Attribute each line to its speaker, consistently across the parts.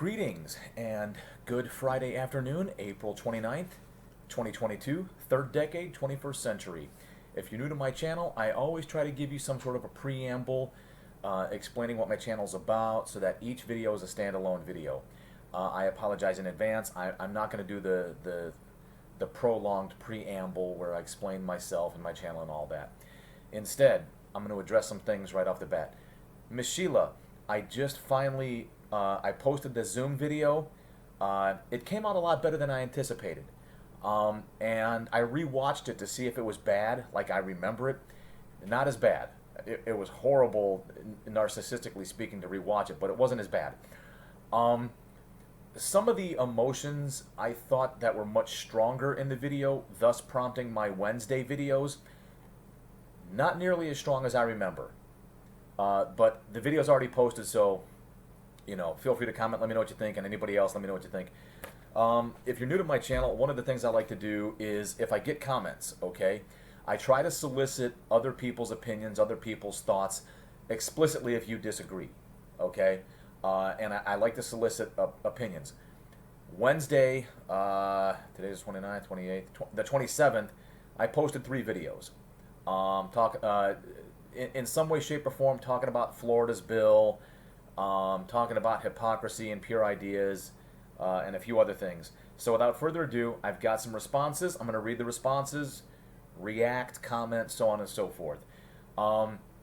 Speaker 1: Greetings and good Friday afternoon, April 29th, 2022, third decade, 21st century. If you're new to my channel, I always try to give you some sort of a preamble explaining what my channel is about so that each video is a standalone video. I apologize in advance. I'm not going to do the prolonged preamble where I explain myself and my channel and all that. Instead, I'm going to address some things right off the bat. Miss Sheila, I just finally I posted the Zoom video. It came out a lot better than I anticipated. And I rewatched it to see if it was bad, like I remember it. Not as bad. It was horrible, narcissistically speaking, to rewatch it, but it wasn't as bad. Some of the emotions I thought that were much stronger in the video, thus prompting my Wednesday videos, not nearly as strong as I remember. But the video's already posted, so feel free to comment, let me know what you think, and anybody else, let me know what you think. If you're new to my channel, one of the things I like to do is, if I get comments, okay, I try to solicit other people's opinions, other people's thoughts, explicitly if you disagree, okay? And I like to solicit opinions. Wednesday, today's the 29th, 28th, the 27th, I posted 3 videos. In some way, shape, or form, talking about Florida's bill, talking about hypocrisy and pure ideas, and a few other things. So without further ado, I've got some responses. I'm going to read the responses, react, comment, so on and so forth.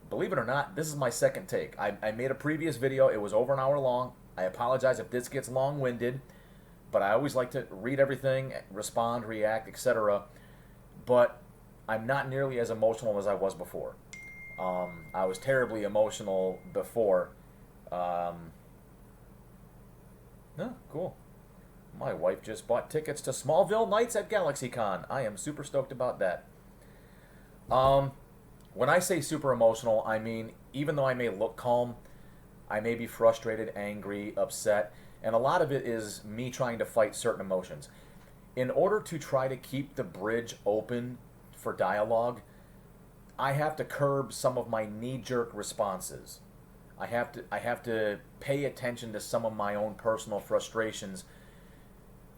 Speaker 1: Believe it or not, this is my second take. I made a previous video. It was over an hour long. I apologize if this gets long-winded, but I always like to read everything, respond, react, etc. But I'm not nearly as emotional as I was before. I was terribly emotional before. Cool. My wife just bought tickets to Smallville Nights at GalaxyCon. I am super stoked about that. When I say super emotional, I mean, even though I may look calm, I may be frustrated, angry, upset, and a lot of it is me trying to fight certain emotions. In order to try to keep the bridge open for dialogue, I have to curb some of my knee-jerk responses. I have to pay attention to some of my own personal frustrations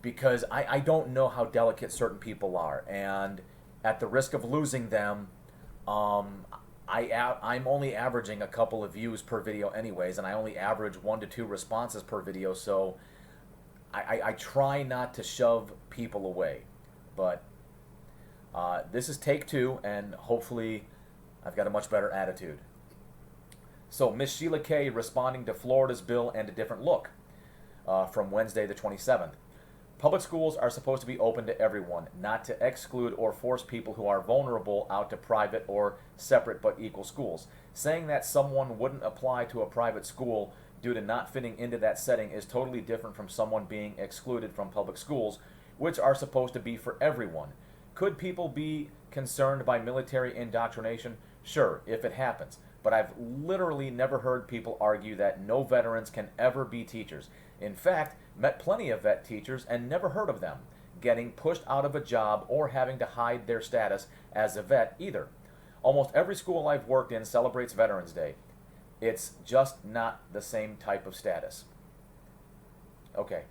Speaker 1: because I don't know how delicate certain people are, and at the risk of losing them, I'm only averaging a couple of views per video anyways, and I only average 1 to 2 responses per video, so I try not to shove people away. But this is take 2, and hopefully I've got a much better attitude. So, Miss Sheila K. responding to Florida's bill and a different look from Wednesday the 27th. Public schools are supposed to be open to everyone, not to exclude or force people who are vulnerable out to private or separate but equal schools. Saying that someone wouldn't apply to a private school due to not fitting into that setting is totally different from someone being excluded from public schools, which are supposed to be for everyone. Could people be concerned by military indoctrination? Sure, if it happens. But I've literally never heard people argue that no veterans can ever be teachers. In fact, met plenty of vet teachers and never heard of them getting pushed out of a job or having to hide their status as a vet either. Almost every school I've worked in celebrates Veterans Day. It's just not the same type of status. Okay,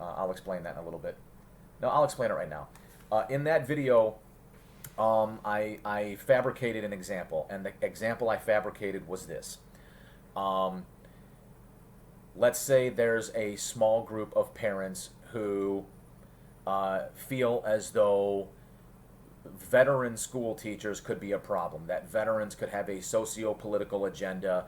Speaker 1: I'll explain that in a little bit. No, I'll explain it right now. In that video, I fabricated an example, and the example I fabricated was this. Let's say there's a small group of parents who feel as though veteran school teachers could be a problem, that veterans could have a socio-political agenda,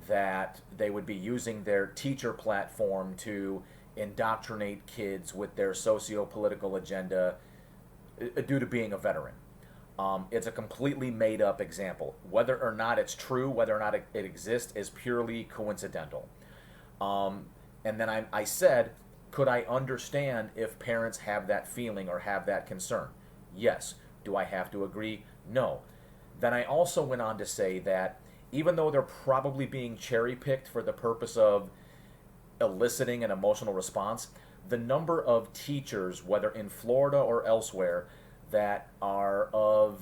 Speaker 1: that they would be using their teacher platform to indoctrinate kids with their socio-political agenda due to being a veteran. It's a completely made-up example. Whether or not it's true, whether or not it exists, is purely coincidental. And then I said, could I understand if parents have that feeling or have that concern? Yes. Do I have to agree? No. Then I also went on to say that even though they're probably being cherry-picked for the purpose of eliciting an emotional response, the number of teachers, whether in Florida or elsewhere, that are of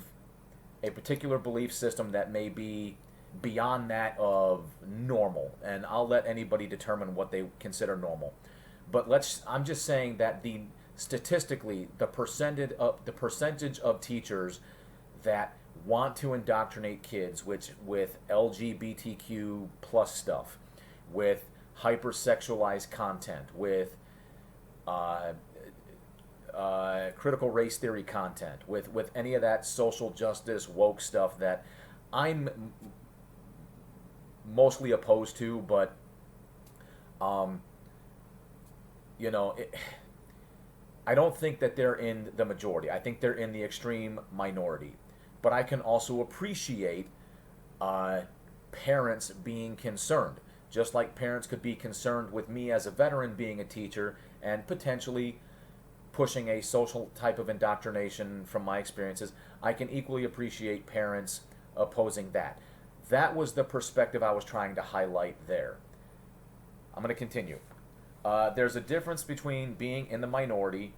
Speaker 1: a particular belief system that may be beyond that of normal, and I'll let anybody determine what they consider normal. But I'm just saying that statistically the percentage of teachers that want to indoctrinate kids with LGBTQ plus stuff, with hypersexualized content, with critical race theory content, with any of that social justice woke stuff that I'm mostly opposed to, but um, you know, I don't think that they're in the majority. I think they're in the extreme minority. But I can also appreciate parents being concerned, just like parents could be concerned with me as a veteran being a teacher and potentially pushing a social type of indoctrination from my experiences. I can equally appreciate parents opposing that. That was the perspective I was trying to highlight there. I'm going to continue. There's a difference between being in the minority,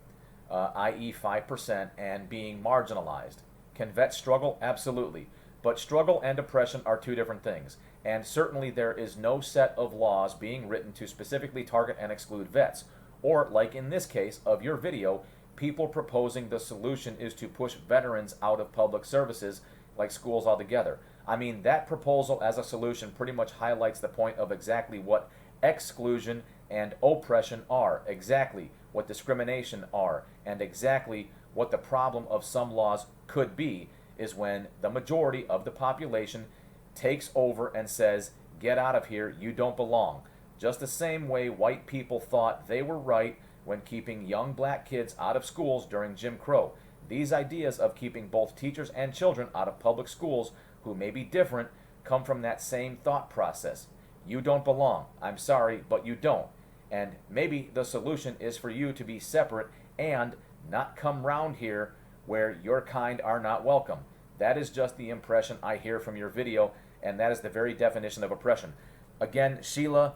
Speaker 1: i.e. 5%, and being marginalized. Can vets struggle? Absolutely. But struggle and oppression are two different things. And certainly there is no set of laws being written to specifically target and exclude vets. Or, like in this case of your video, people proposing the solution is to push veterans out of public services like schools altogether. I mean, that proposal as a solution pretty much highlights the point of exactly what exclusion and oppression are, exactly what discrimination are, and exactly what the problem of some laws could be, is when the majority of the population takes over and says, get out of here, you don't belong. Just the same way white people thought they were right when keeping young black kids out of schools during Jim Crow. These ideas of keeping both teachers and children out of public schools who may be different come from that same thought process. You don't belong. I'm sorry, but you don't. And maybe the solution is for you to be separate and not come round here where your kind are not welcome. That is just the impression I hear from your video, and that is the very definition of oppression. Again, Sheila,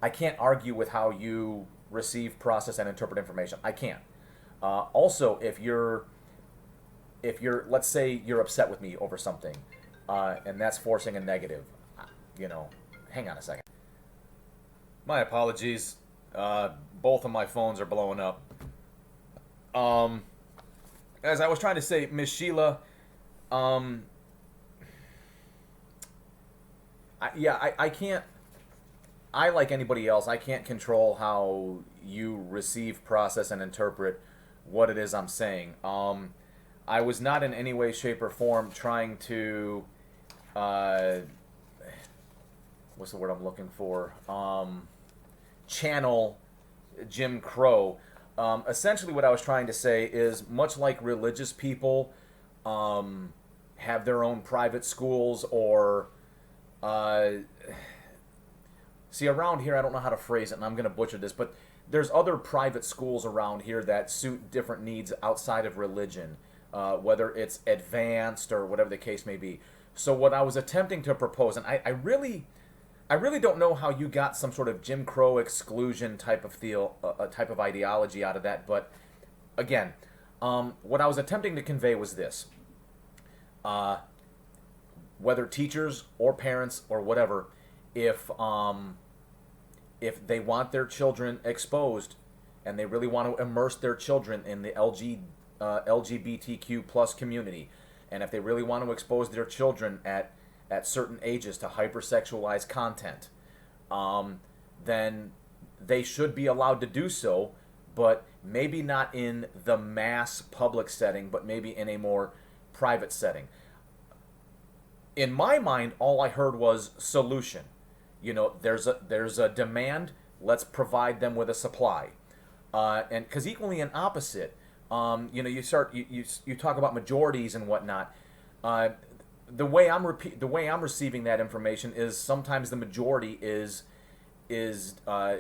Speaker 1: I can't argue with how you receive, process, and interpret information. I can't. Also, if you're, let's say you're upset with me over something, and that's forcing a negative, hang on a second. My apologies. Both of my phones are blowing up. As I was trying to say, Miss Sheila, I can't. I, like anybody else, I can't control how you receive, process, and interpret what it is I'm saying. I was not in any way, shape, or form trying to, what's the word I'm looking for? Channel Jim Crow. Essentially what I was trying to say is, much like religious people have their own private schools, or see, around here, I don't know how to phrase it, and I'm going to butcher this, but there's other private schools around here that suit different needs outside of religion, whether it's advanced or whatever the case may be. So what I was attempting to propose, and I really don't know how you got some sort of Jim Crow exclusion type of type of ideology out of that, but again, what I was attempting to convey was this. Whether teachers or parents or whatever, if they want their children exposed and they really want to immerse their children in the LGBTQ plus community, and if they really want to expose their children at certain ages to hypersexualized content, then they should be allowed to do so, but maybe not in the mass public setting, but maybe in a more private setting. In my mind, all I heard was solution. There's a demand. Let's provide them with a supply, and because equally and opposite, you talk about majorities and whatnot. The way I'm receiving that information is sometimes the majority is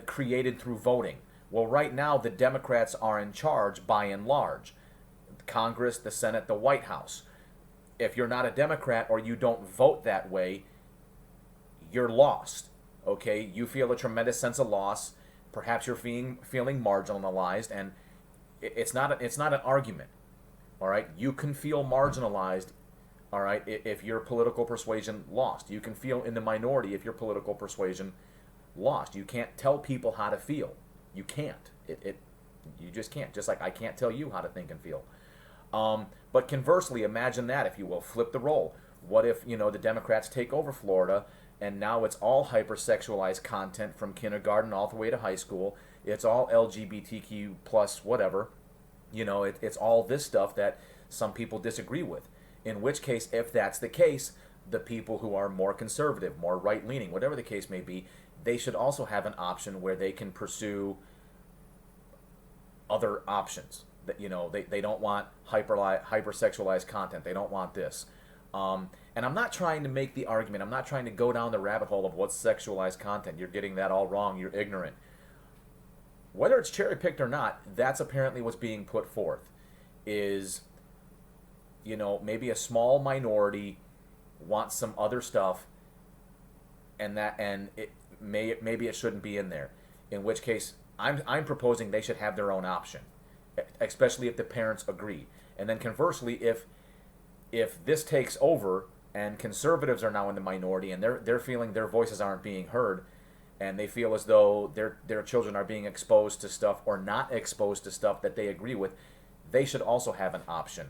Speaker 1: created through voting. Well, right now the Democrats are in charge by and large, Congress, the Senate, the White House. If you're not a Democrat or you don't vote that way, you're lost. Okay, you feel a tremendous sense of loss. Perhaps you're feeling marginalized, and it's not an argument. All right, you can feel marginalized All right, if your political persuasion lost, you can feel in the minority if your political persuasion lost. You can't tell people how to feel. You can't. You just can't. Just like I can't tell you how to think and feel. But conversely, imagine that, if you will, flip the role. What if, the Democrats take over Florida and now it's all hypersexualized content from kindergarten all the way to high school. It's all LGBTQ plus whatever. It's all this stuff that some people disagree with. In which case, if that's the case, the people who are more conservative, more right-leaning, whatever the case may be, they should also have an option where they can pursue other options. That they don't want hypersexualized content. They don't want this. And I'm not trying to make the argument. I'm not trying to go down the rabbit hole of what's sexualized content. You're getting that all wrong. You're ignorant. Whether it's cherry-picked or not, that's apparently what's being put forth. Is, maybe a small minority wants some other stuff, and maybe it shouldn't be in there. In which case, I'm proposing they should have their own option, especially if the parents agree. And then conversely, if this takes over and conservatives are now in the minority and they're feeling their voices aren't being heard, and they feel as though their children are being exposed to stuff or not exposed to stuff that they agree with, they should also have an option.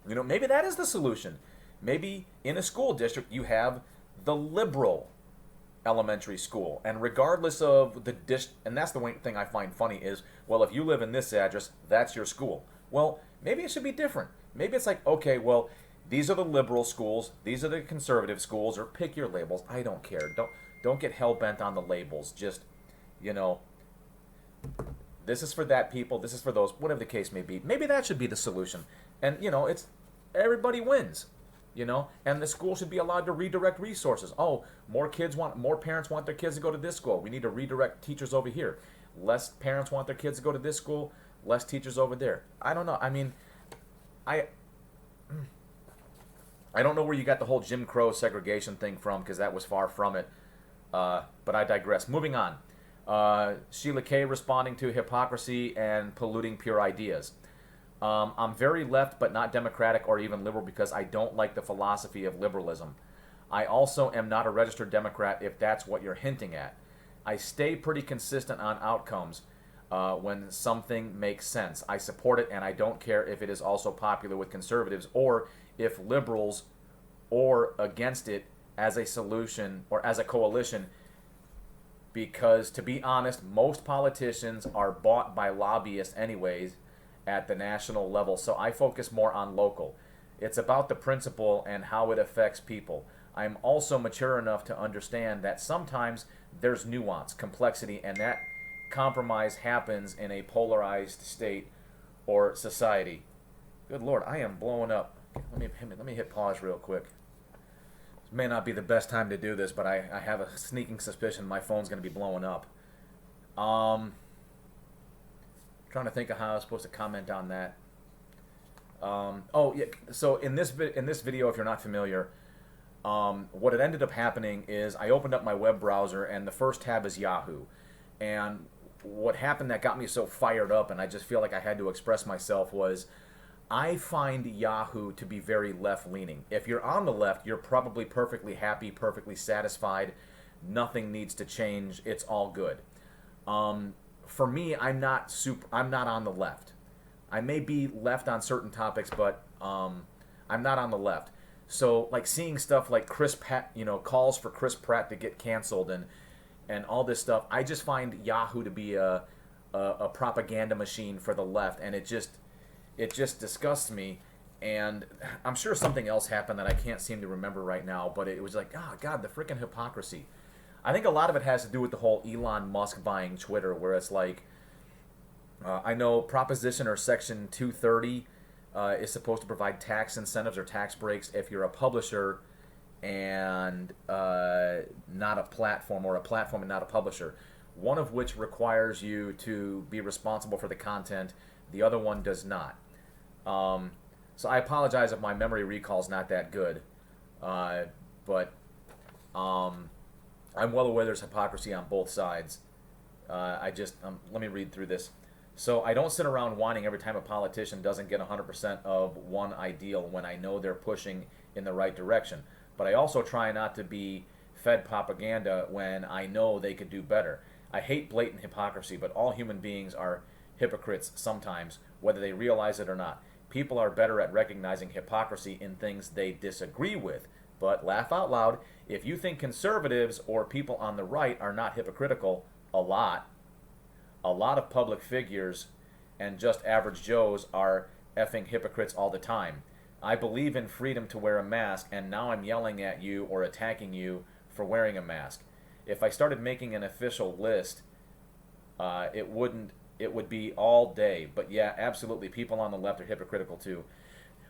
Speaker 1: Maybe that is the solution. Maybe in a school district you have the liberal elementary school, and regardless of the and that's the one thing I find funny is, well, if you live in this address, that's your school. Well, maybe it should be different. Maybe it's like, okay, well, these are the liberal schools, these are the conservative schools, or pick your labels. I don't care. Don't get hell-bent on the labels. Just, this is for that people, this is for those, whatever the case may be. Maybe that should be the solution. And, it's everybody wins. And the school should be allowed to redirect resources. Oh, more parents want their kids to go to this school. We need to redirect teachers over here. Less parents want their kids to go to this school, less teachers over there. I don't know. I mean, I don't know where you got the whole Jim Crow segregation thing from, because that was far from it. But I digress. Moving on. Sheila Kay responding to hypocrisy and polluting pure ideas. I'm very left but not democratic or even liberal because I don't like the philosophy of liberalism. I also am not a registered Democrat if that's what you're hinting at. I stay pretty consistent on outcomes when something makes sense. I support it and I don't care if it is also popular with conservatives or if liberals or against it as a solution or as a coalition, because to be honest, most politicians are bought by lobbyists anyways at the national level, so I focus more on local. It's about the principle and how it affects people. I'm also mature enough to understand that sometimes there's nuance, complexity, and that compromise happens in a polarized state or society. Good Lord, I am blowing up. Let me hit pause real quick. This may not be the best time to do this, but I have a sneaking suspicion my phone's going to be blowing up. Trying to think of how I was supposed to comment on that. Oh yeah. So in this video, if you're not familiar, what had ended up happening is I opened up my web browser and the first tab is Yahoo, and what happened that got me so fired up and I just feel like I had to express myself was I find Yahoo to be very left-leaning. If you're on the left, you're probably perfectly happy, perfectly satisfied. Nothing needs to change. It's all good. For me, I'm not on the left. I may be left on certain topics, but I'm not on the left. So, like seeing stuff like Chris Pratt, calls for Chris Pratt to get canceled and all this stuff, I just find Yahoo to be a propaganda machine for the left, and it just disgusts me. And I'm sure something else happened that I can't seem to remember right now, but it was like, oh God, the freaking hypocrisy. I think a lot of it has to do with the whole Elon Musk buying Twitter, where it's like, I know Proposition or Section 230 is supposed to provide tax incentives or tax breaks if you're a publisher and not a platform, or a platform and not a publisher. One of which requires you to be responsible for the content. The other one does not. So I apologize if my memory recall is not that good, but I'm well aware there's hypocrisy on both sides. Let me read through this. So I don't sit around whining every time a politician doesn't get 100% of one ideal when I know they're pushing in the right direction. But I also try not to be fed propaganda when I know they could do better. I hate blatant hypocrisy, but all human beings are hypocrites sometimes, whether they realize it or not. People are better at recognizing hypocrisy in things they disagree with. But laugh out loud, if you think conservatives or people on the right are not hypocritical, a lot of public figures and just average Joes are effing hypocrites all the time. I believe in freedom to wear a mask, and now I'm yelling at you or attacking you for wearing a mask. If I started making an official list, it would be all day. But yeah, absolutely, people on the left are hypocritical too.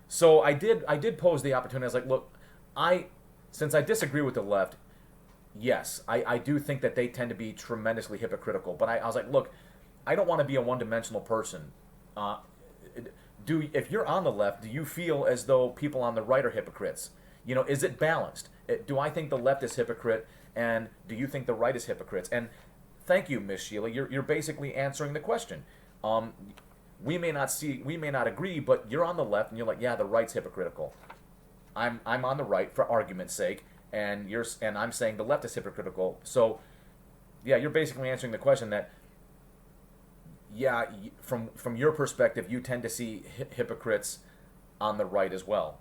Speaker 1: So I did pose the opportunity. I was like, look, since I disagree with the left, yes, I do think that they tend to be tremendously hypocritical. But I was like, look, I don't want to be a one-dimensional person. If you're on the left, do you feel as though people on the right are hypocrites? You know, is it balanced? Do I think the left is hypocrite, and do you think the right is hypocrites? And thank you, Miss Sheila. You're basically answering the question. We may not agree, but you're on the left, and you're like, yeah, the right's hypocritical. I'm on the right for argument's sake, and I'm saying the left is hypocritical. So, yeah, you're basically answering the question that, yeah, from your perspective, you tend to see hypocrites on the right as well.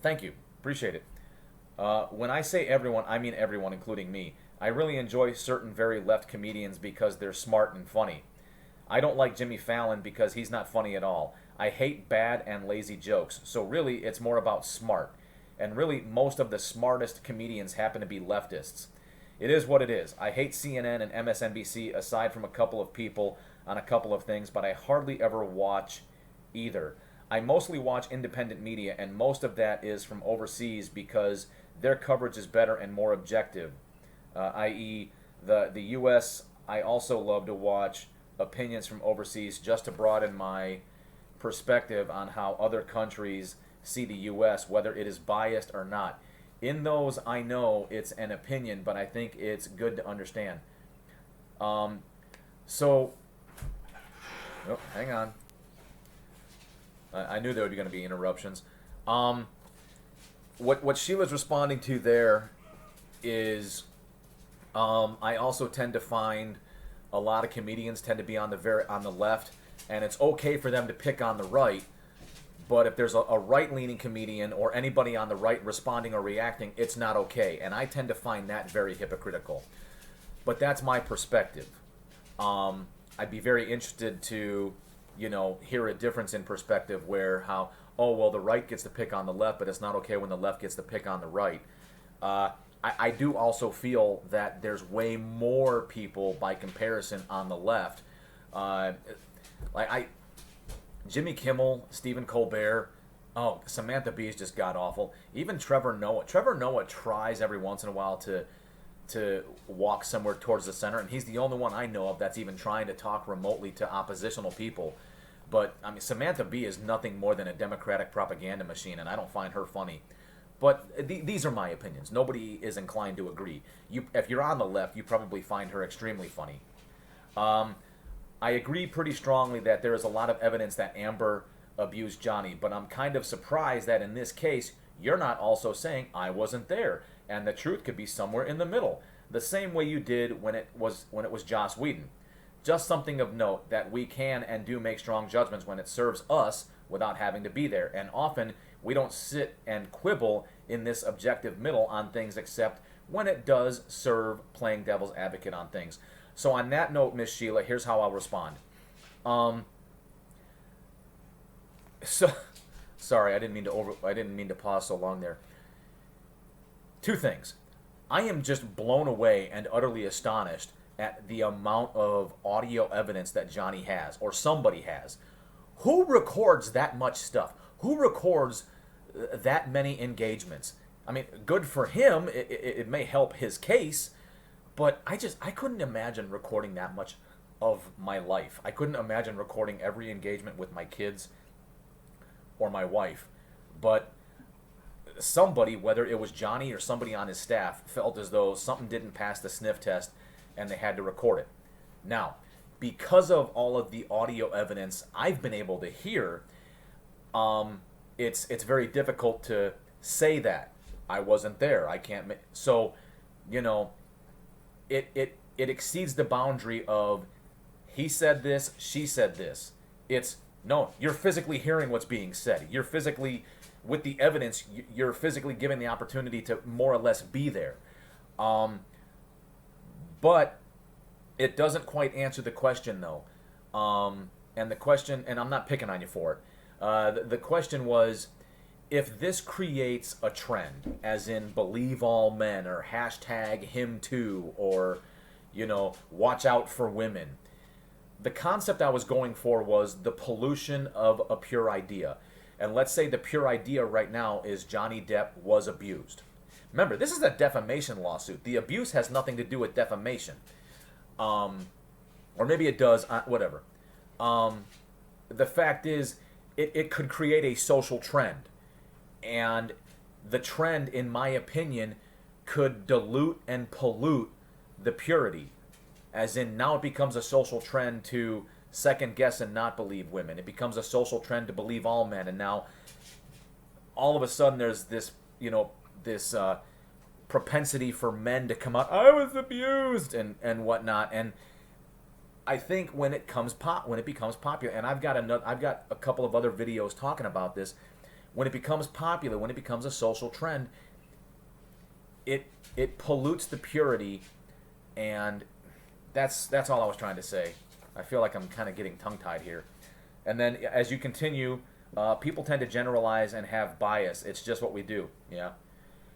Speaker 1: Thank you, appreciate it. When I say everyone, I mean everyone, including me. I really enjoy certain very left comedians because they're smart and funny. I don't like Jimmy Fallon because he's not funny at all. I hate bad and lazy jokes. So really, it's more about smart. And really, most of the smartest comedians happen to be leftists. It is what it is. I hate CNN and MSNBC aside from a couple of people on a couple of things, but I hardly ever watch either. I mostly watch independent media, and most of that is from overseas because their coverage is better and more objective, i.e. the U.S. I also love to watch opinions from overseas just to broaden my perspective on how other countries see the U.S., whether it is biased or not. In those, I know it's an opinion, but I think it's good to understand. Hang on. I knew there were going to be interruptions. What Sheila's responding to there is, I also tend to find a lot of comedians tend to be on the left, and it's okay for them to pick on the right. But if there's a right-leaning comedian or anybody on the right responding or reacting, it's not okay. And I tend to find that very hypocritical. But that's my perspective. I'd be very interested to, hear a difference in perspective where the right gets to pick on the left, but it's not okay when the left gets to pick on the right. I do also feel that there's way more people by comparison on the left. Jimmy Kimmel, Stephen Colbert, Samantha Bee is just god-awful. Even Trevor Noah. Trevor Noah tries every once in a while to walk somewhere towards the center, and he's the only one I know of that's even trying to talk remotely to oppositional people. But, Samantha Bee is nothing more than a Democratic propaganda machine, and I don't find her funny. But these are my opinions. Nobody is inclined to agree. If you're on the left, you probably find her extremely funny. I agree pretty strongly that there is a lot of evidence that Amber abused Johnny, but I'm kind of surprised that in this case, you're not also saying I wasn't there, and the truth could be somewhere in the middle, the same way you did when it was Joss Whedon. Just something of note that we can and do make strong judgments when it serves us without having to be there, and often we don't sit and quibble in this objective middle on things except when it does serve playing devil's advocate on things. So on that note, Miss Sheila, here's how I'll respond. Sorry, I didn't mean to pause so long there. Two things. I am just blown away and utterly astonished at the amount of audio evidence that Johnny has, or somebody has. Who records that much stuff? Who records that many engagements? Good for him. It may help his case. But I couldn't imagine recording that much of my life. I couldn't imagine recording every engagement with my kids or my wife. But somebody, whether it was Johnny or somebody on his staff, felt as though something didn't pass the sniff test and they had to record it. Now, because of all of the audio evidence I've been able to hear, it's very difficult to say that. I wasn't there. I can't. So, you know, it exceeds the boundary of he said this, she said this. It's no, you're physically hearing what's being said. You're physically, with the evidence, you're physically given the opportunity to more or less be there. But it doesn't quite answer the question, though. And the question, and I'm not picking on you for it. The question was, if this creates a trend, as in believe all men, or hashtag him too, or, you know, watch out for women. The concept I was going for was the pollution of a pure idea. And let's say the pure idea right now is Johnny Depp was abused. Remember, this is a defamation lawsuit. The abuse has nothing to do with defamation. Or maybe it does, whatever. The fact is, it could create a social trend. And the trend, in my opinion, could dilute and pollute the purity. As in, now it becomes a social trend to second guess and not believe women. It becomes a social trend to believe all men. And now, all of a sudden, there's this, you know, this propensity for men to come out, I was abused, and whatnot. And I think when it becomes popular, and I've got a couple of other videos talking about this. When it becomes popular, when it becomes a social trend, it pollutes the purity, and that's all I was trying to say. I feel like I'm kind of getting tongue-tied here. And then as you continue, people tend to generalize and have bias. It's just what we do, yeah.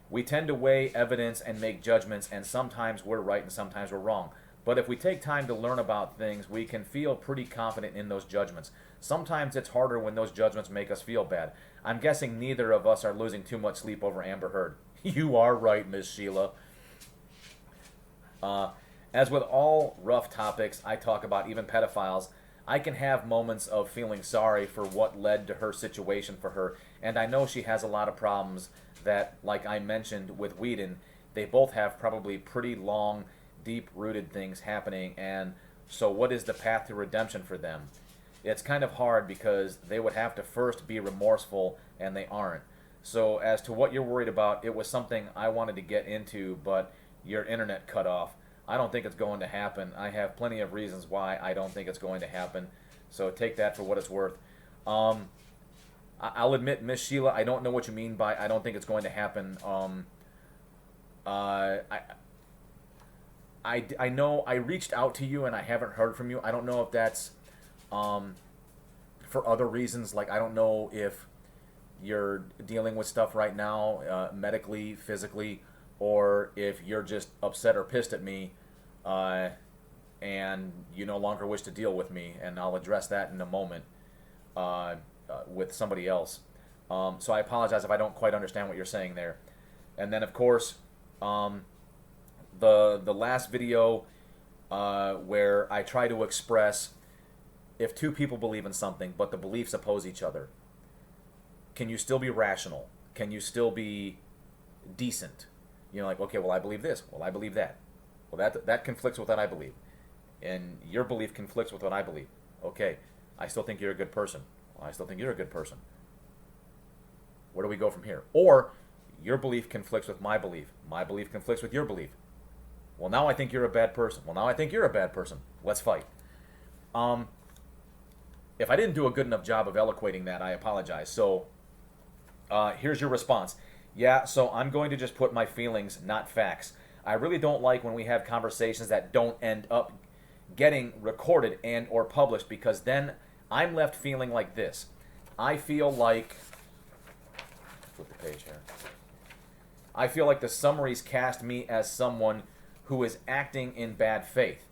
Speaker 1: We tend to weigh evidence and make judgments, and sometimes we're right and sometimes we're wrong. But if we take time to learn about things, we can feel pretty confident in those judgments. Sometimes it's harder when those judgments make us feel bad. I'm guessing neither of us are losing too much sleep over Amber Heard. You are right, Miss Sheila. As with all rough topics I talk about, even pedophiles, I can have moments of feeling sorry for what led to her situation for her. And I know she has a lot of problems that, like I mentioned with Whedon, they both have probably pretty long, deep-rooted things happening. And so what is the path to redemption for them? It's kind of hard because they would have to first be remorseful, and they aren't. So as to what you're worried about, it was something I wanted to get into, but your internet cut off. I don't think it's going to happen. I have plenty of reasons why I don't think it's going to happen. So take that for what it's worth. I'll admit, Miss Sheila, I don't know what you mean by I don't think it's going to happen. I know I reached out to you and I haven't heard from you. I don't know if that's for other reasons. Like, I don't know if you're dealing with stuff right now, medically, physically, or if you're just upset or pissed at me and you no longer wish to deal with me. And I'll address that in a moment with somebody else. So I apologize if I don't quite understand what you're saying there. And then, of course, the last video where I try to express if two people believe in something but the beliefs oppose each other, can you still be rational? Can you still be decent? You know, like, okay, well, I believe this. Well, I believe that. Well, that conflicts with what I believe. And your belief conflicts with what I believe. Okay, I still think you're a good person. Well, I still think you're a good person. Where do we go from here? Or your belief conflicts with my belief. My belief conflicts with your belief. Well, now I think you're a bad person. Well, now I think you're a bad person. Let's fight. If I didn't do a good enough job of eloquating that, I apologize. So here's your response. Yeah, so I'm going to just put my feelings, not facts. I really don't like when we have conversations that don't end up getting recorded and or published, because then I'm left feeling like this. I feel like, flip the page here. I feel like the summaries cast me as someone who is acting in bad faith.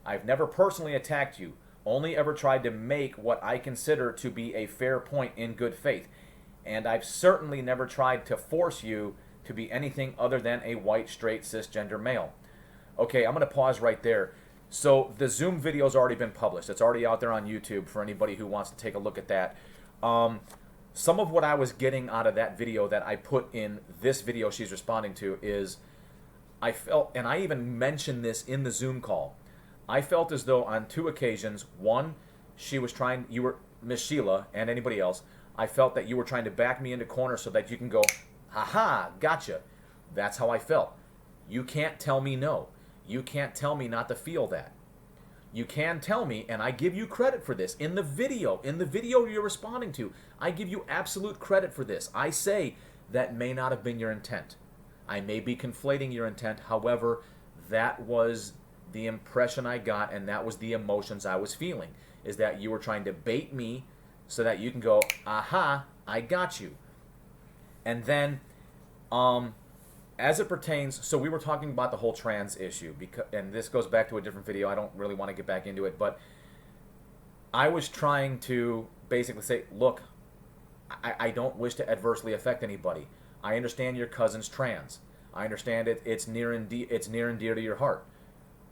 Speaker 1: I've never personally attacked you, only ever tried to make what I consider to be a fair point in good faith. And I've certainly never tried to force you to be anything other than a white, straight, cisgender male. Okay, I'm going to pause right there. So the Zoom video's already been published. It's already out there on YouTube for anybody who wants to take a look at that. Some of what I was getting out of that video that I put in this video she's responding to is, I felt, and I even mentioned this in the Zoom call, I felt as though on two occasions, one, she was trying, you were, Miss Sheila and anybody else, I felt that you were trying to back me into corner so that you can go, Haha, gotcha. That's how I felt. You can't tell me no. You can't tell me not to feel that. You can tell me, and I give you credit for this. In the video you're responding to, I give you absolute credit for this. I say that may not have been your intent. I may be conflating your intent. However, that was the impression I got, and that was the emotions I was feeling, is that you were trying to bait me so that you can go, aha, I got you. And then, as it pertains, so we were talking about the whole trans issue, because, and this goes back to a different video. I don't really want to get back into it, but I was trying to basically say, look, I don't wish to adversely affect anybody. I understand your cousin's trans. I understand it's near and dear to your heart.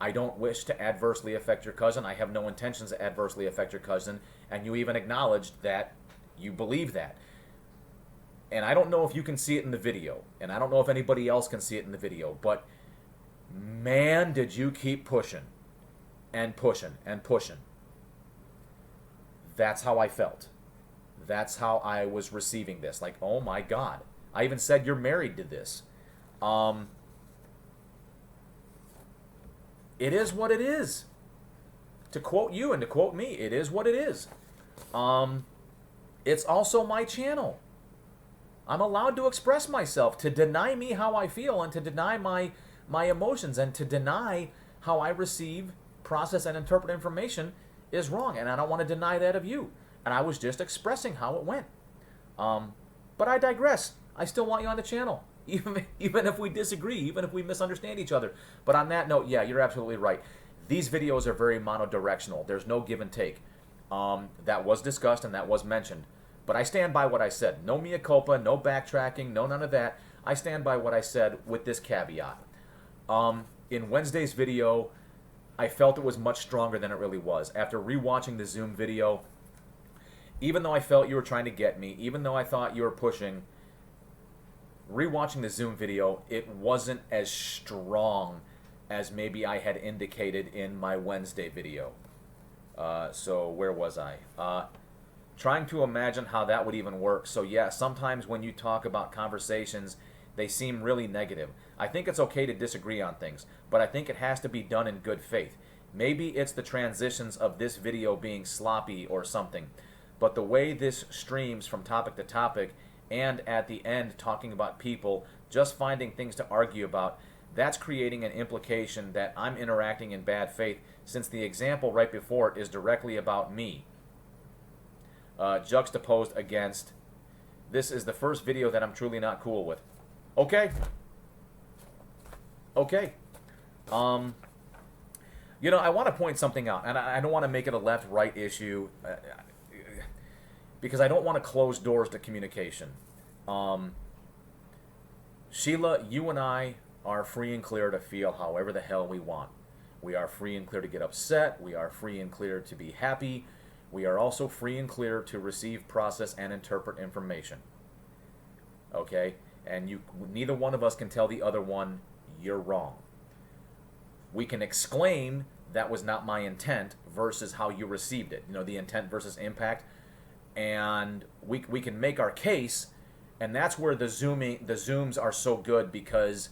Speaker 1: I don't wish to adversely affect your cousin. I have no intentions to adversely affect your cousin, and you even acknowledged that you believe that. And I don't know if you can see it in the video, and I don't know if anybody else can see it in the video, but man, did you keep pushing and pushing and pushing. That's how I felt. That's how I was receiving this. Like, oh my God. I even said you're married to this. It is what it is. To quote you and to quote me, it is what it is. It's also my channel. I'm allowed to express myself. To deny me how I feel and to deny my emotions and to deny how I receive, process, and interpret information is wrong. And I don't want to deny that of you. And I was just expressing how it went. But I digress. I still want you on the channel. Even if we disagree, even if we misunderstand each other. But on that note, yeah, you're absolutely right. These videos are very monodirectional. There's no give and take. That was discussed and that was mentioned. But I stand by what I said. No mea culpa, no backtracking, no none of that. I stand by what I said with this caveat. In Wednesday's video, I felt it was much stronger than it really was. After rewatching the Zoom video, even though I felt you were trying to get me, even though I thought you were pushing, rewatching the Zoom video, it wasn't as strong as maybe I had indicated in my Wednesday video. So where was I? Trying to imagine how that would even work. So yeah, sometimes when you talk about conversations, they seem really negative. I think it's okay to disagree on things, but I think it has to be done in good faith. Maybe it's the transitions of this video being sloppy or something, but the way this streams from topic to topic and at the end talking about people, just finding things to argue about, that's creating an implication that I'm interacting in bad faith, since the example right before it is directly about me. Juxtaposed against, this is the first video that I'm truly not cool with. Okay. Okay. You know, I want to point something out, and I don't want to make it a left-right issue, because I don't want to close doors to communication. Sheila, you and I are free and clear to feel however the hell we want. We are free and clear to get upset. We are free and clear to be happy. We are also free and clear to receive, process, and interpret information. Okay? And neither one of us can tell the other one, you're wrong. We can exclaim, that was not my intent, versus how you received it. You know, the intent versus impact. And we can make our case, and that's where the Zooms are so good, because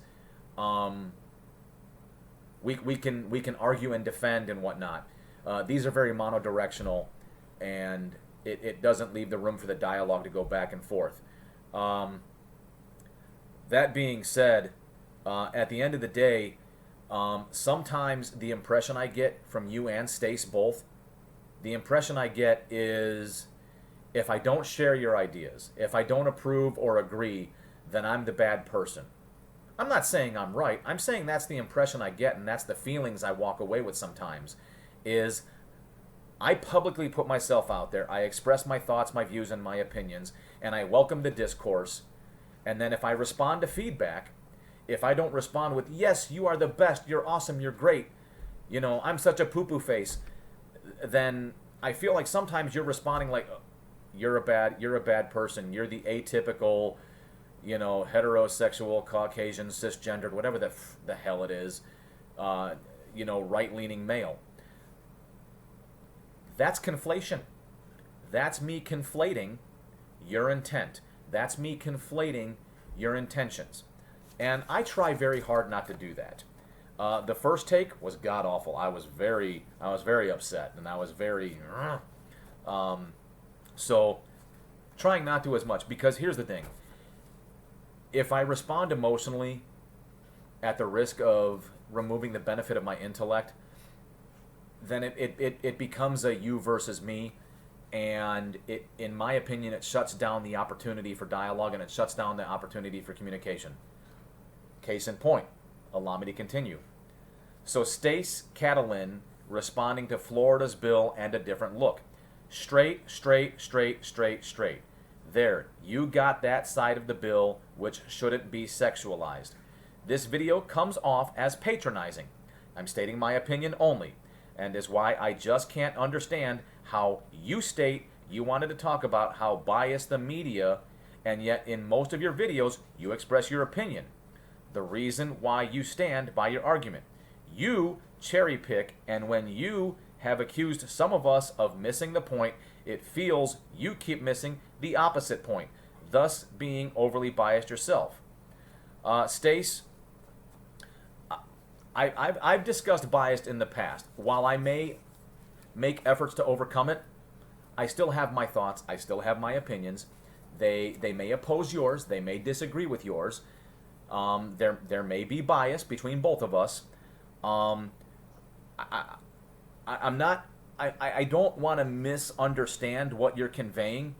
Speaker 1: we can argue and defend and whatnot. These are very monodirectional, and it doesn't leave the room for the dialogue to go back and forth. That being said, at the end of the day, sometimes the impression I get from you and Stace both, the impression I get is, if I don't share your ideas, if I don't approve or agree, then I'm the bad person. I'm not saying I'm right. I'm saying that's the impression I get, and that's the feelings I walk away with sometimes, is I publicly put myself out there. I express my thoughts, my views, and my opinions, and I welcome the discourse. And then if I respond to feedback, if I don't respond with, yes, you are the best, you're awesome, you're great, you know, I'm such a poo-poo face, then I feel like sometimes you're responding like, you're a bad person, you're the atypical, you know, heterosexual, Caucasian, cisgendered, whatever the hell it is, you know, right-leaning male. That's conflation. That's me conflating your intent. That's me conflating your intentions. And I try very hard not to do that. The first take was god awful. I was very upset, and I was very, so trying not to as much, because here's the thing: if I respond emotionally at the risk of removing the benefit of my intellect, then it becomes a you versus me, and in my opinion, it shuts down the opportunity for dialogue, and it shuts down the opportunity for communication. Case in point, allow me to continue. So Stace Catalin responding to Florida's bill and a different look. Straight. There, you got that side of the bill, which shouldn't be sexualized. This video comes off as patronizing. I'm stating my opinion only, and is why I just can't understand how you state you wanted to talk about how biased the media, and yet in most of your videos you express your opinion. The reason why you stand by your argument. You cherry pick, and when you have accused some of us of missing the point, it feels you keep missing the opposite point, thus being overly biased yourself. Stace, I've discussed bias in the past. While I may make efforts to overcome it, I still have my thoughts. I still have my opinions. They may oppose yours. They may disagree with yours. There may be bias between both of us. I don't want to misunderstand what you're conveying,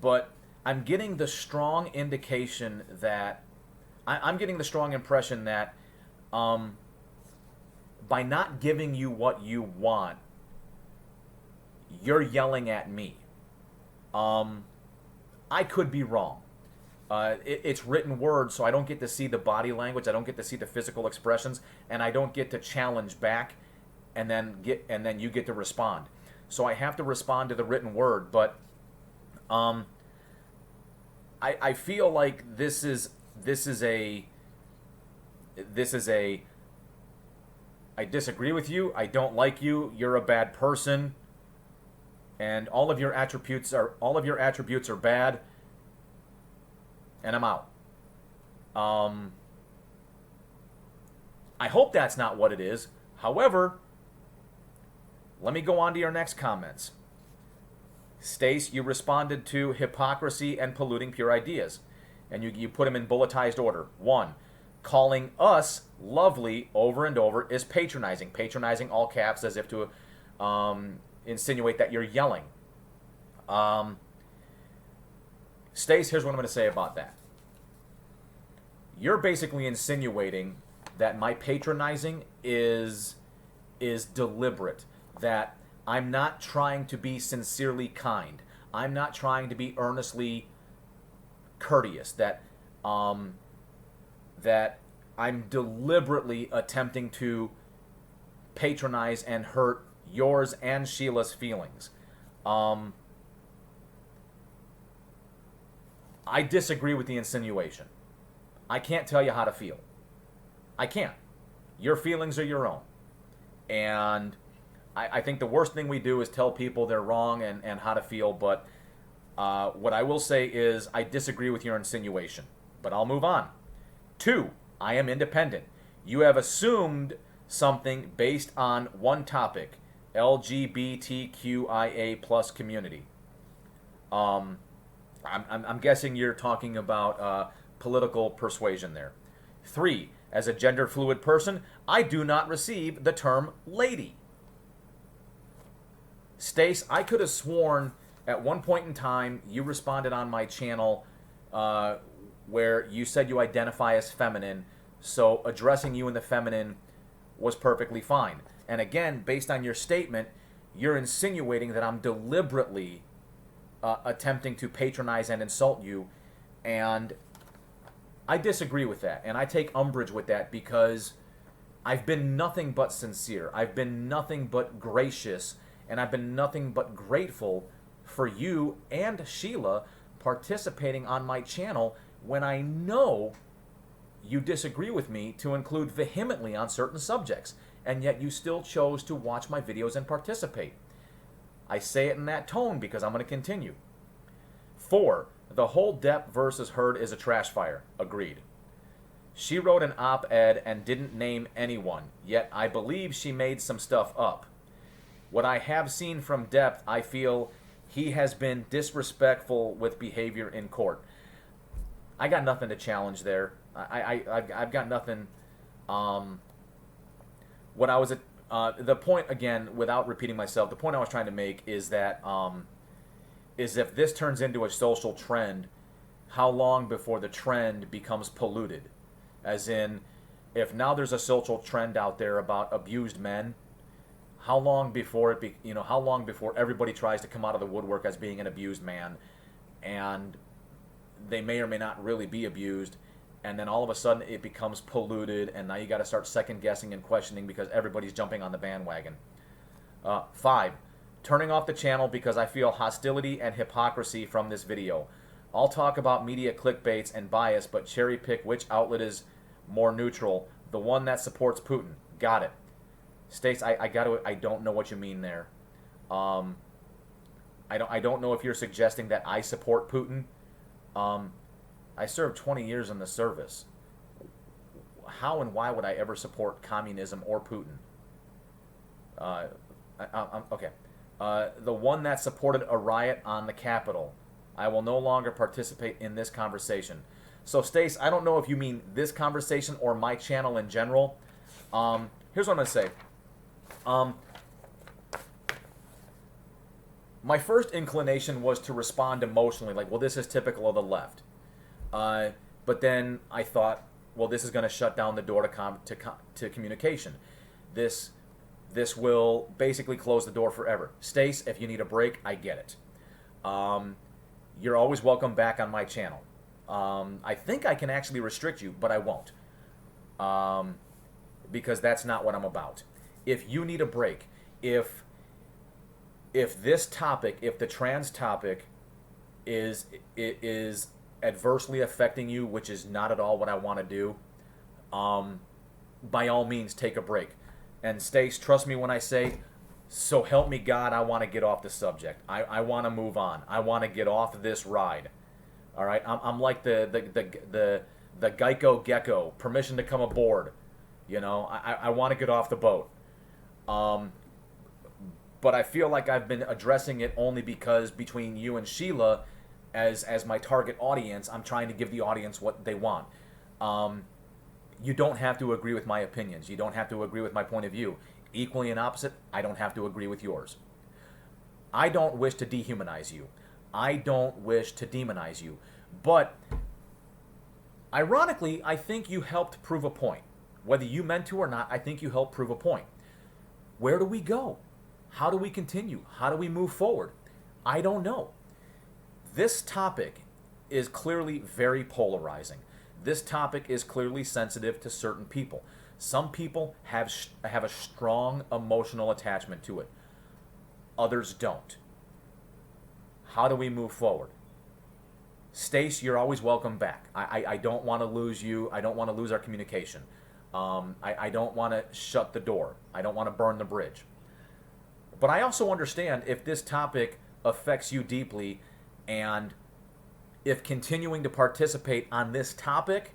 Speaker 1: but I'm getting the strong indication that I'm getting the strong impression that by not giving you what you want, you're yelling at me. I could be wrong. It's written word, so I don't get to see the body language. I don't get to see the physical expressions, and I don't get to challenge back, and then you get to respond. So I have to respond to the written word. But I feel like this is a I disagree with you. I don't like you. You're a bad person, and all of your attributes are bad. And I'm out. I hope that's not what it is. However, let me go on to your next comments. Stace, you responded to hypocrisy and polluting pure ideas. And you put them in bulletized order. 1, calling us lovely over and over is patronizing. Patronizing, all caps, as if to insinuate that you're yelling. Stace, here's what I'm going to say about that. You're basically insinuating that my patronizing is deliberate, that I'm not trying to be sincerely kind. I'm not trying to be earnestly courteous, that I'm deliberately attempting to patronize and hurt yours and Sheila's feelings. I disagree with the insinuation. I can't tell you how to feel. I can't. Your feelings are your own. And I think the worst thing we do is tell people they're wrong and how to feel. But what I will say is I disagree with your insinuation. But I'll move on. 2, I am independent. You have assumed something based on one topic, LGBTQIA plus community. I'm guessing you're talking about political persuasion there. 3, as a gender fluid person, I do not receive the term lady. Stace, I could have sworn at one point in time you responded on my channel where you said you identify as feminine, so addressing you in the feminine was perfectly fine. And again, based on your statement, you're insinuating that I'm deliberately attempting to patronize and insult you, and I disagree with that, and I take umbrage with that because I've been nothing but sincere. I've been nothing but gracious, and I've been nothing but grateful for you and Sheila participating on my channel when I know you disagree with me to include vehemently on certain subjects, and yet you still chose to watch my videos and participate. I say it in that tone because I'm going to continue. 4, The whole Depp versus Heard is a trash fire. Agreed. She wrote an op-ed and didn't name anyone, yet I believe she made some stuff up. What I have seen from Depp, I feel he has been disrespectful with behavior in court. I got nothing to challenge there. I've got nothing. What I was at, the point again, without repeating myself, the point I was trying to make is that is if this turns into a social trend, how long before the trend becomes polluted? As in, if now there's a social trend out there about abused men, how long before how long before everybody tries to come out of the woodwork as being an abused man, and they may or may not really be abused, and then all of a sudden it becomes polluted, and now you got to start second guessing and questioning because everybody's jumping on the bandwagon. 5. Turning off the channel because I feel hostility and hypocrisy from this video. I'll talk about media clickbaits and bias, but cherry pick which outlet is more neutral. The one that supports Putin. Got it. States, I don't know what you mean there. I don't know if you're suggesting that I support Putin. I served 20 years in the service. How and why would I ever support communism or Putin? Okay. The one that supported a riot on the Capitol. I will no longer participate in this conversation. So, Stace, I don't know if you mean this conversation or my channel in general. Here's what I'm going to say. My first inclination was to respond emotionally, like, well, this is typical of the left. But then I thought, well, this is going to shut down the door to communication. This will basically close the door forever. Stace, if you need a break, I get it. You're always welcome back on my channel. I think I can actually restrict you, but I won't. Because that's not what I'm about. If you need a break, if this topic, if the trans topic is adversely affecting you, which is not at all what I want to do, by all means take a break. And Stace, trust me when I say, so help me God, I want to get off the subject. I want to move on. I want to get off this ride. All right, I'm like the Geico Gecko, permission to come aboard. You know, I want to get off the boat. But I feel like I've been addressing it only because between you and Sheila, as my target audience, I'm trying to give the audience what they want. You don't have to agree with my opinions. You don't have to agree with my point of view. Equally and opposite, I don't have to agree with yours. I don't wish to dehumanize you. I don't wish to demonize you. But ironically, I think you helped prove a point. Whether you meant to or not, I think you helped prove a point. Where do we go? How do we continue? How do we move forward? I don't know. This topic is clearly very polarizing. This topic is clearly sensitive to certain people. Some people have a strong emotional attachment to it. Others don't. How do we move forward? Stace, you're always welcome back. I don't want to lose you. I don't want to lose our communication. I don't want to shut the door. I don't want to burn the bridge. But I also understand if this topic affects you deeply, and if continuing to participate on this topic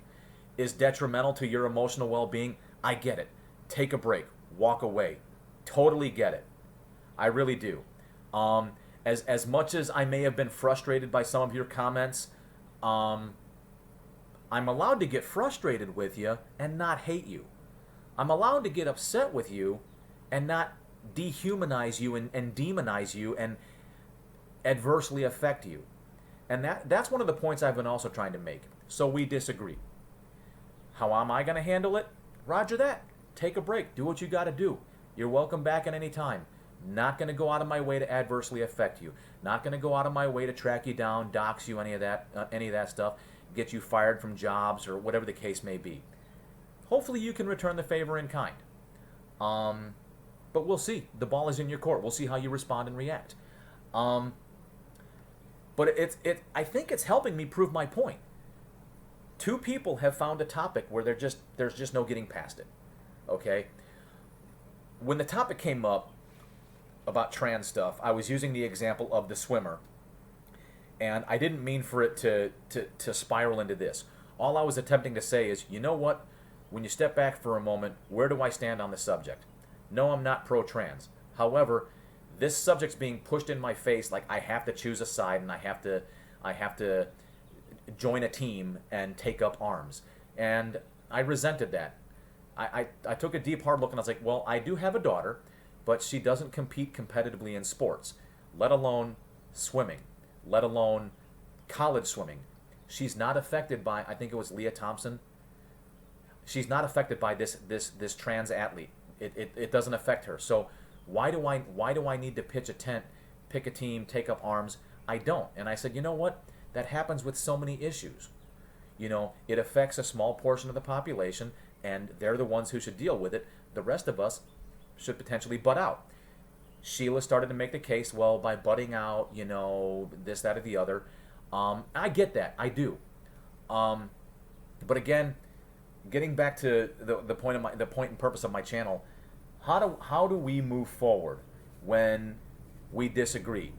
Speaker 1: is detrimental to your emotional well-being, I get it. Take a break. Walk away. Totally get it. I really do. As much as I may have been frustrated by some of your comments, I'm allowed to get frustrated with you and not hate you. I'm allowed to get upset with you and not dehumanize you and demonize you and adversely affect you. And that's one of the points I've been also trying to make. So we disagree. How am I going to handle it? Roger that. Take a break. Do what you got to do. You're welcome back at any time. Not going to go out of my way to adversely affect you. Not going to go out of my way to track you down, dox you, any of that stuff, get you fired from jobs or whatever the case may be. Hopefully you can return the favor in kind. But we'll see. The ball is in your court. We'll see how you respond and react. But I think it's helping me prove my point. Two people have found a topic where there's just no getting past it. Okay? When the topic came up about trans stuff, I was using the example of the swimmer. And I didn't mean for it to spiral into this. All I was attempting to say is, you know what? When you step back for a moment, where do I stand on the subject? No, I'm not pro-trans. However, this subject's being pushed in my face like I have to choose a side and I have to join a team and take up arms. And I resented that. I took a deep hard look and I was like, well, I do have a daughter, but she doesn't compete competitively in sports, let alone swimming, let alone college swimming. She's not affected by, I think it was Leah Thompson. She's not affected by this trans athlete. It doesn't affect her. So why do I need to pitch a tent, pick a team, take up arms? I don't. And I said, you know what? That happens with so many issues. It affects a small portion of the population, and they're the ones who should deal with it. The rest of us should potentially butt out. Sheila started to make the case, well, by butting out, this, that, or the other. I get that. I do. But again, getting back to the point and purpose of my channel, how do we move forward when we disagree?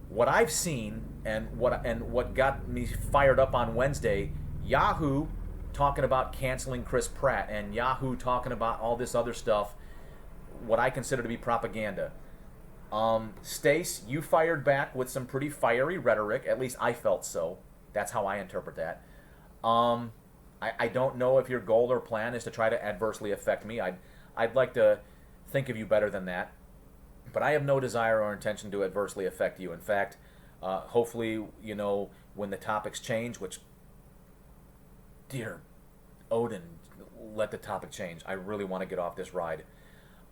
Speaker 1: What I've seen and what got me fired up on Wednesday, Yahoo talking about canceling Chris Pratt and Yahoo talking about all this other stuff, what I consider to be propaganda. Stace, you fired back with some pretty fiery rhetoric. At least I felt so. That's how I interpret that. I don't know if your goal or plan is to try to adversely affect me. I'd like to think of you better than that. But I have no desire or intention to adversely affect you. In fact, hopefully, when the topics change, which, dear Odin, let the topic change. I really want to get off this ride.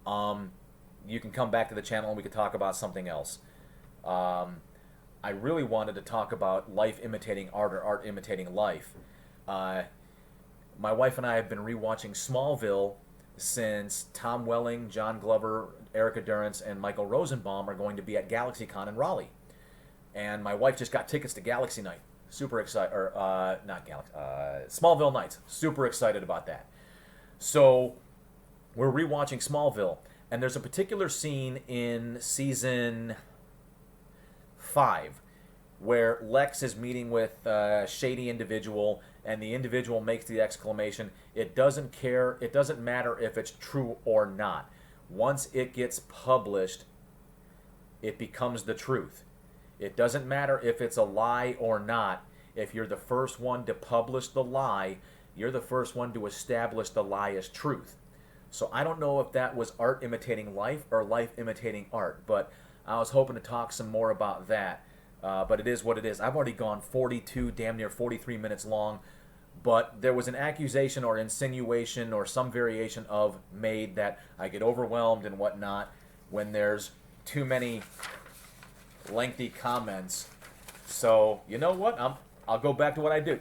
Speaker 1: You can come back to the channel and we could talk about something else. I really wanted to talk about life imitating art or art imitating life. My wife and I have been rewatching Smallville since Tom Welling, John Glover, Erica Durance, and Michael Rosenbaum are going to be at GalaxyCon in Raleigh. And my wife just got tickets to Galaxy Night. Super excited, or not Galaxy, Smallville Nights. Super excited about that. So we're rewatching Smallville, and there's a particular scene in season 5 where Lex is meeting with a shady individual, and the individual makes the exclamation, it doesn't matter if it's true or not. Once it gets published, it becomes the truth. It doesn't matter if it's a lie or not. If you're the first one to publish the lie, you're the first one to establish the lie as truth. So I don't know if that was art imitating life or life imitating art, but I was hoping to talk some more about that. But it is what it is. I've already gone 42, damn near 43 minutes long, but there was an accusation or insinuation or some variation of made that I get overwhelmed and whatnot when there's too many lengthy comments. So you know what? I'll go back to what I do.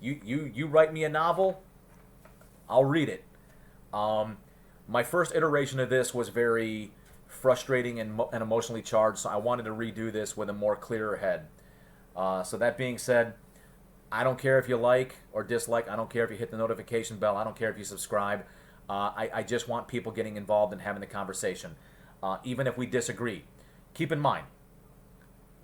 Speaker 1: You write me a novel, I'll read it. My first iteration of this was very frustrating and emotionally charged, so I wanted to redo this with a more clearer head. So that being said, I don't care if you like or dislike. I don't care if you hit the notification bell. I don't care if you subscribe. I just want people getting involved and having the conversation. Even if we disagree. Keep in mind,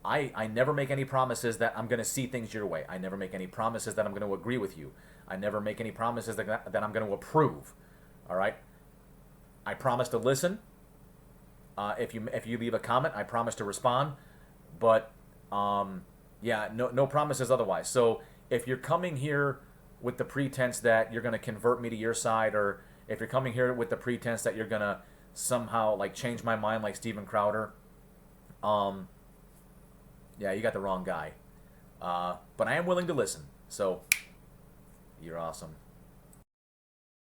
Speaker 1: I never make any promises that I'm going to see things your way. I never make any promises that I'm going to agree with you. I never make any promises that I'm going to approve. All right? I promise to listen. If you leave a comment, I promise to respond. But yeah, no promises otherwise. So if you're coming here with the pretense that you're going to convert me to your side, or if you're coming here with the pretense that you're going to somehow like change my mind like Steven Crowder, yeah, you got the wrong guy. But I am willing to listen. So you're awesome.